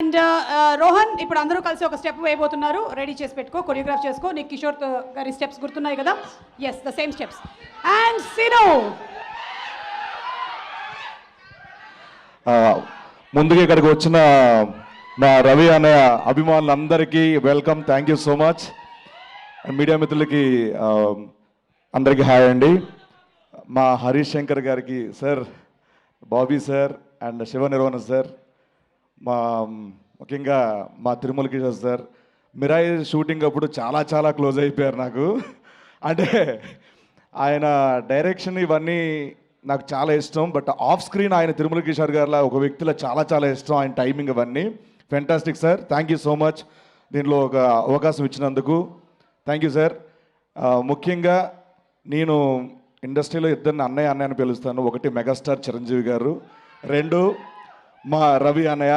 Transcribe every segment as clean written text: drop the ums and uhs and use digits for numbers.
And Rohan ఇప్పుడు అందరూ కలిసి ఒక స్టెప్ వేయబోతున్నారు. రెడీ చేసి పెట్టుకో, కొరియోగ్రాఫ్ చేసుకో. నీకు కిషోర్ గారి స్టెప్స్ గుర్తున్నాయి కదా? Yes, the same steps. And సిను, ముందుగా ఇక్కడికి వచ్చిన మా రవి అనే అభిమానులందరికీ welcome, thank you so much. Media మిత్రులకి అందరికీ హాయ్ అండి. మా హరీష్ శంకర్ గారికి sir, Bobby sir and Shiva నిర్వహణ సార్, ముఖ్యంగా మా తిరుమల కిషోర్ సార్, మిరాయి షూటింగ్ అప్పుడు చాలా చాలా క్లోజ్ అయిపోయారు నాకు. అంటే ఆయన డైరెక్షన్ ఇవన్నీ నాకు చాలా ఇష్టం, బట్ ఆఫ్ స్క్రీన్ ఆయన తిరుమల కిషోర్ గారిలా ఒక వ్యక్తిలో చాలా చాలా ఇష్టం. ఆయన టైమింగ్ ఇవన్నీ fantastic sir, thank you so much దీనిలో ఒక అవకాశం ఇచ్చినందుకు. Thank you sir. ముఖ్యంగా నేను ఇండస్ట్రీలో ఇద్దరిని అన్నయ్య అన్నయ్య అని పిలుస్తాను. ఒకటి మెగాస్టార్ చిరంజీవి గారు, రెండు మా రవి అన్నయ్య.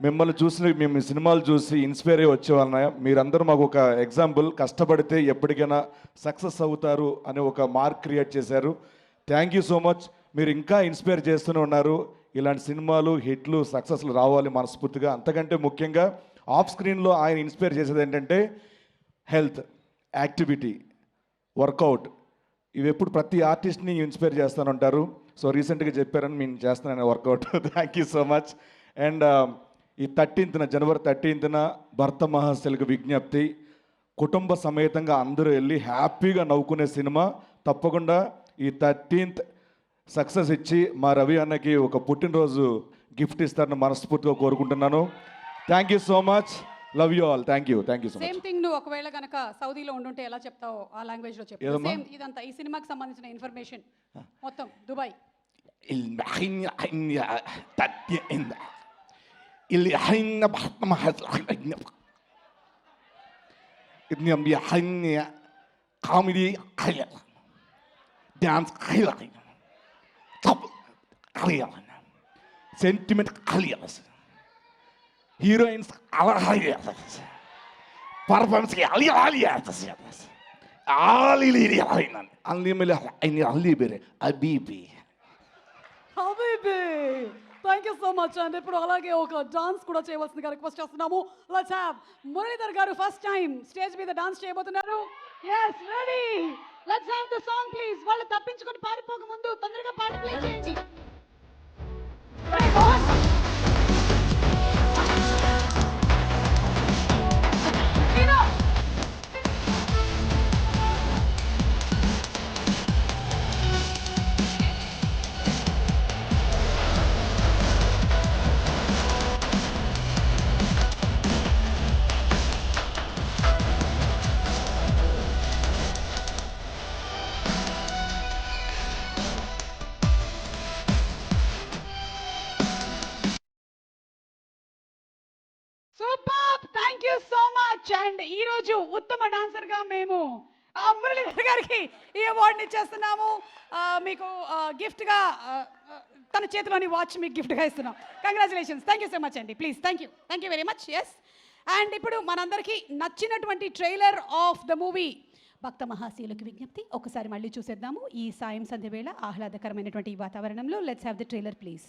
మిమ్మల్ని చూసి, మేము సినిమాలు చూసి ఇన్స్పైర్ అయ్యి వచ్చేవాళ్ళన్నయ్య. మీరందరూ మాకు ఒక ఎగ్జాంపుల్, కష్టపడితే ఎప్పటికైనా సక్సెస్ అవుతారు అని ఒక మార్క్ క్రియేట్ చేశారు. Thank you so much. మీరు ఇంకా ఇన్స్పైర్ చేస్తూనే ఉన్నారు. ఇలాంటి సినిమాలు హిట్లు సక్సెస్లు రావాలి మనస్ఫూర్తిగా. అంతకంటే ముఖ్యంగా ఆఫ్ స్క్రీన్లో ఆయన ఇన్స్పైర్ చేసేది ఏంటంటే హెల్త్, యాక్టివిటీ, వర్కౌట్. ఇవి ఎప్పుడు ప్రతి ఆర్టిస్ట్ని ఇన్స్పైర్ చేస్తానంటారు. సో రీసెంట్గా చెప్పారని నేను చేస్తున్నాను workout. Thank you so much. And ఈ 13th జనవరి 13th భర్త మహాశైలకు విజ్ఞప్తి, కుటుంబ సమేతంగా అందరూ వెళ్ళి హ్యాపీగా నవ్వుకునే సినిమా. తప్పకుండా ఈ 13th సక్సెస్ ఇచ్చి మా రవి అన్నకి ఒక పుట్టినరోజు గిఫ్ట్ ఇస్తారని మనస్ఫూర్తిగా కోరుకుంటున్నాను. Thank you so much, love you all. Thank you so much. Same thing, నువ్వు ఒకవేళ కనుక సౌదీలో ఉండుంటే ఎలా చెప్తావు ఆ లాంగ్వేజ్ లో చెప్పు. సేమ్ ఇదంతా ఈ సినిమాకి సంబంధించిన ఇన్ఫర్మేషన్ మొత్తం Dubai. Comedy, dance, sentiment, heroines performance thank you so much. And ఇప్పుడు అలాగే ఒక డాన్స్ కూడా చేయవలసిందిగా రిక్వెస్ట్ చేస్తున్నాము. లెట్స్ హావ్ మురళీధర్ గారు ఫస్ట్ టైం స్టేజ్ మీద డాన్స్ చేయబోతున్నారు. yes ready, let's have the song please. వాళ్ళు తప్పించుకొని పారిపోక ముందు తొందరగా పాట ప్లే చేయండి. Super, thank you so much. And ఈ రోజు ఉత్తమ డాన్సర్ గా మేము మురళీధర్ గారికి ఈ అవార్డుని ఇచ్చేస్తున్నాము. మీకు గిఫ్ట్ గా తన చేతిలోని వాచ్ మీకు గిఫ్ట్ గా ఇస్తున్నాం. Congratulations, thank you so much అండి. Please, thank you very much. Yes, and ఇప్పుడు మనందరికీ నచ్చినటువంటి ట్రైలర్ ఆఫ్ ద మూవీ భక్త మహాశీలకు విజ్ఞప్తి ఒకసారి మళ్ళీ చూసేద్దాము. ఈ సాయం సంధ్య వేళ ఆహ్లాదకరమైనటువంటి వాతావరణంలో let's have the trailer please.